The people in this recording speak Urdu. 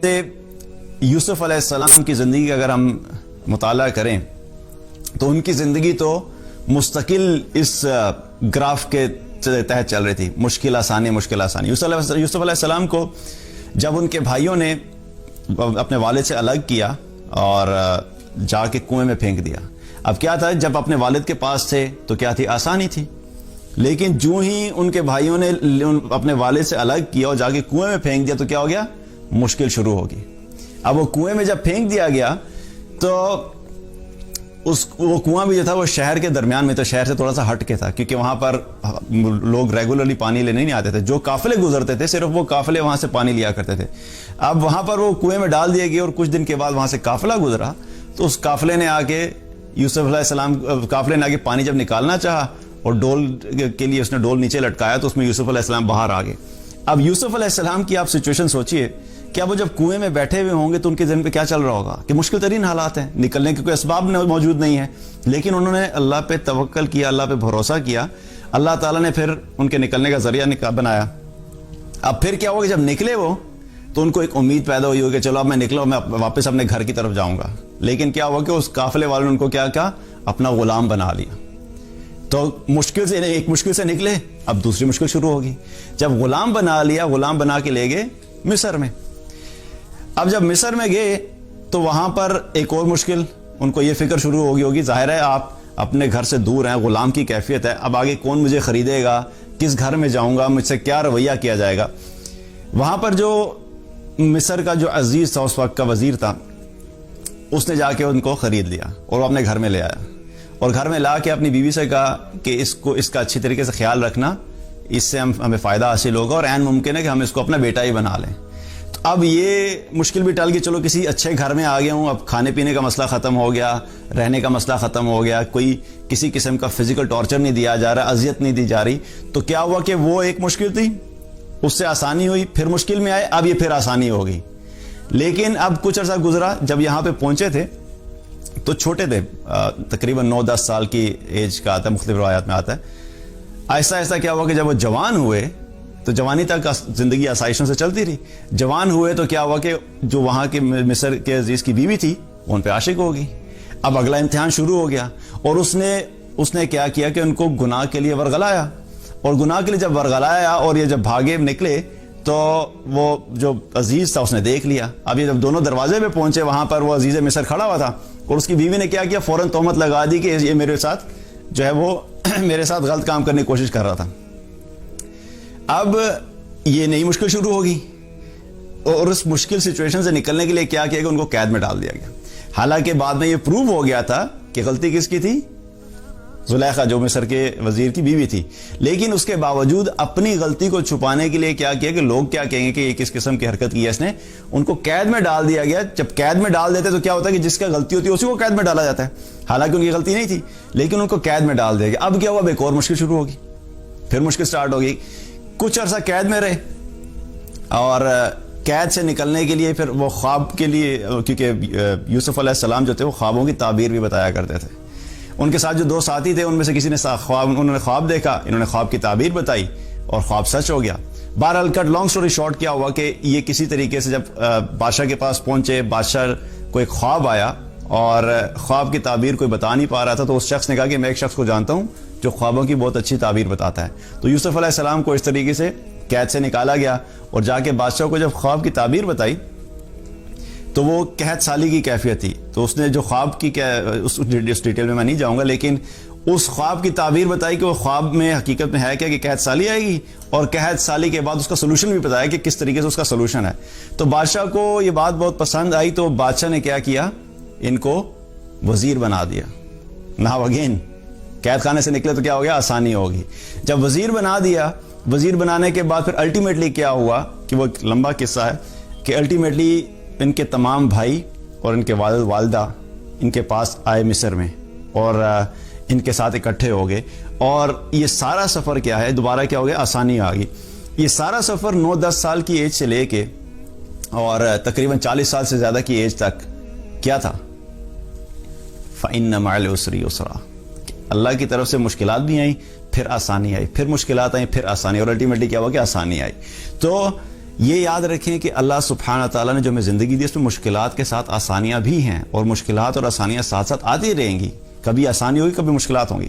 یوسف علیہ السلام کی زندگی کا اگر ہم مطالعہ کریں تو ان کی زندگی تو مستقل اس گراف کے تحت چل رہی تھی، مشکل آسانی مشکل آسانی۔ یوسف علیہ السلام کو جب ان کے بھائیوں نے اپنے والد سے الگ کیا اور جا کے کنویں میں پھینک دیا، اب کیا تھا، جب اپنے والد کے پاس تھے تو کیا تھی، آسانی تھی، لیکن جو ہی ان کے بھائیوں نے اپنے والد سے الگ کیا اور جا کے کنویں میں پھینک دیا تو کیا ہو گیا، مشکل شروع ہوگی۔ اب وہ کنویں میں جب پھینک دیا گیا تو وہ کنواں بھی جو تھا وہ شہر کے درمیان میں تھا، شہر سے تھوڑا سا ہٹ کے تھا، کیونکہ وہاں پر لوگ ریگولرلی پانی لینے نہیں آتے تھے، جو قافلے گزرتے تھے صرف وہ قافلے وہاں سے پانی لیا کرتے تھے۔ اب وہاں پر وہ کنویں میں ڈال دیا گیا اور کچھ دن کے بعد وہاں سے قافلہ گزرا تو اس قافلے نے آ کے یوسف علیہ السلام قافلے نے آ کے پانی جب نکالنا چاہا اور ڈول کے لیے اس نے ڈول نیچے لٹکایا تو اس میں یوسف علیہ السلام باہر آ گئے۔ اب یوسف علیہ السلام کی آپ سچویشن سوچئے کہ اب وہ جب کنویں میں بیٹھے ہوئے ہوں گے تو ان کے ذہن پہ کیا چل رہا ہوگا کہ مشکل ترین حالات ہیں، نکلنے کے کوئی اسباب موجود نہیں ہے، لیکن انہوں نے اللہ پہ توکل کیا، اللہ پہ بھروسہ کیا، اللہ تعالیٰ نے پھر ان کے نکلنے کا ذریعہ بنایا۔ اب پھر کیا ہوگا، جب نکلے وہ تو ان کو ایک امید پیدا ہوئی ہوگی کہ چلو اب میں نکلا میں واپس اپنے گھر کی طرف جاؤں گا، لیکن کیا ہوا کہ اس قافلے والوں نے ان کو کیا کہا، اپنا غلام بنا لیا۔ تو ایک مشکل سے نکلے، اب دوسری مشکل شروع ہوگی۔ جب غلام بنا لیا، غلام بنا کے لے گئے مصر میں۔ اب جب مصر میں گئے تو وہاں پر ایک اور مشکل، ان کو یہ فکر شروع ہوگی، ظاہر ہے آپ اپنے گھر سے دور ہیں، غلام کی کیفیت ہے، اب آگے کون مجھے خریدے گا، کس گھر میں جاؤں گا، مجھ سے کیا رویہ کیا جائے گا۔ وہاں پر جو مصر کا جو عزیز تھا اس وقت کا وزیر تھا، اس نے جا کے ان کو خرید لیا اور وہ اپنے گھر میں لے آیا اور گھر میں لا کے اپنی بیوی سے کہا کہ اس کا اچھی طریقے سے خیال رکھنا، اس سے ہمیں فائدہ حاصل ہوگا اور عین ممکن ہے کہ ہم اس کو اپنا بیٹا ہی بنا لیں۔ تو اب یہ مشکل بھی ٹل گئی، چلو کسی اچھے گھر میں آ گیا ہوں، اب کھانے پینے کا مسئلہ ختم ہو گیا، رہنے کا مسئلہ ختم ہو گیا، کوئی کسی قسم کا فزیکل ٹارچر نہیں دیا جا رہا، اذیت نہیں دی جا رہی۔ تو کیا ہوا کہ وہ ایک مشکل تھی، اس سے آسانی ہوئی، پھر مشکل میں آئے، اب یہ پھر آسانی ہو گئی۔ لیکن اب کچھ عرصہ گزرا، جب یہاں پہ پہنچے تھے تو چھوٹے تھے، تقریباً 9-10 سال کی ایج کا آتا ہے، مختلف روایات میں آتا ہے۔ آہستہ آہستہ کیا ہوا کہ جب وہ جوان ہوئے تو جوانی تک زندگی آسائشوں سے چلتی رہی، جوان ہوئے تو کیا ہوا کہ جو وہاں کے مصر کے عزیز کی بیوی تھی ان پہ عاشق ہو گئی۔ اب اگلا امتحان شروع ہو گیا اور اس نے کیا کیا کہ ان کو گناہ کے لیے ورغلایا، اور گناہ کے لیے جب ورغلایا اور یہ جب بھاگے نکلے تو وہ جو عزیز تھا اس نے دیکھ لیا۔ اب یہ جب دونوں دروازے پہ پہنچے وہاں پر وہ عزیز مصر کھڑا ہوا تھا اور اس کی بیوی نے کیا کیا، فوراً تہمت لگا دی کہ یہ میرے ساتھ جو ہے وہ میرے ساتھ غلط کام کرنے کی کوشش کر رہا تھا۔ اب یہ نئی مشکل شروع ہوگی اور اس مشکل سچویشن سے نکلنے کے لیے کیا کیا کہ ان کو قید میں ڈال دیا گیا۔ حالانکہ بعد میں یہ پروو ہو گیا تھا کہ غلطی کس کی تھی، زلیخا جو مصر کے وزیر کی بیوی تھی، لیکن اس کے باوجود اپنی غلطی کو چھپانے کے لیے کیا کیا کہ لوگ کیا کہیں گے کہ یہ کس قسم کی حرکت کی ہے اس نے، ان کو قید میں ڈال دیا گیا۔ جب قید میں ڈال دیتے تو کیا ہوتا ہے کہ جس کا غلطی ہوتی ہے اسی کو قید میں ڈالا جاتا ہے، حالانکہ ان کی غلطی نہیں تھی، لیکن ان کو قید میں ڈال دیا گیا۔ اب کیا ہوا، ایک اور مشکل شروع ہوگی، پھر مشکل سٹارٹ ہوگی۔ کچھ عرصہ قید میں رہے اور قید سے نکلنے کے لیے پھر وہ خواب کے لیے، کیونکہ یوسف علیہ السلام جو تھے وہ خوابوں کی تعبیر بھی بتایا کرتے تھے، ان کے ساتھ جو دو ساتھی تھے ان میں سے کسی نے انہوں نے خواب دیکھا، انہوں نے خواب کی تعبیر بتائی اور خواب سچ ہو گیا۔ بہرحال کٹ لانگ سٹوری شارٹ کیا ہوا کہ یہ کسی طریقے سے جب بادشاہ کے پاس پہنچے، بادشاہ کو ایک خواب آیا اور خواب کی تعبیر کوئی بتا نہیں پا رہا تھا، تو اس شخص نے کہا کہ میں ایک شخص کو جانتا ہوں جو خوابوں کی بہت اچھی تعبیر بتاتا ہے۔ تو یوسف علیہ السلام کو اس طریقے سے قید سے نکالا گیا اور جا کے بادشاہ کو جب خواب کی تعبیر بتائی تو وہ قحط سالی کی کیفیت تھی۔ تو اس نے جو خواب کی اس ڈیٹیل میں نہیں جاؤں گا، لیکن اس خواب کی تعبیر بتائی کہ وہ خواب میں حقیقت میں ہے کیا کہ قحط سالی آئے گی، اور قحط سالی کے بعد اس کا سولوشن بھی بتایا کہ کس طریقے سے اس کا سولوشن ہے۔ تو بادشاہ کو یہ بات بہت پسند آئی، تو بادشاہ نے کیا کیا، ان کو وزیر بنا دیا۔ ناؤ اگین قید خانے سے نکلے تو کیا ہو گیا، آسانی ہوگی۔ جب وزیر بنا دیا، وزیر بنانے کے بعد پھر الٹیمیٹلی کیا ہوا کہ وہ ایک لمبا قصہ ہے کہ الٹیمیٹلی ان کے تمام بھائی اور ان کے والد والدہ ان کے پاس آئے مصر میں اور ان کے ساتھ اکٹھے ہو گئے، اور یہ سارا سفر کیا ہے، دوبارہ کیا ہو گیا، آسانی آ گئی۔ یہ سارا سفر 9-10 سال کی ایج سے لے کے اور تقریباً 40 سال سے زیادہ کی ایج تک کیا تھا، فَإِنَّ مَعَ الْعُسْرِ يُسْرًا، اللہ کی طرف سے مشکلات بھی آئیں، پھر آسانی آئی، پھر مشکلات آئیں، پھر آسانی، اور الٹیمیٹلی کیا ہوا کہ آسانی آئی۔ تو یہ یاد رکھیں کہ اللہ سبحانہ تعالیٰ نے جو ہمیں زندگی دی اس میں مشکلات کے ساتھ آسانیاں بھی ہیں، اور مشکلات اور آسانیاں ساتھ ساتھ آتی رہیں گی، کبھی آسانی ہوگی کبھی مشکلات ہوں گی۔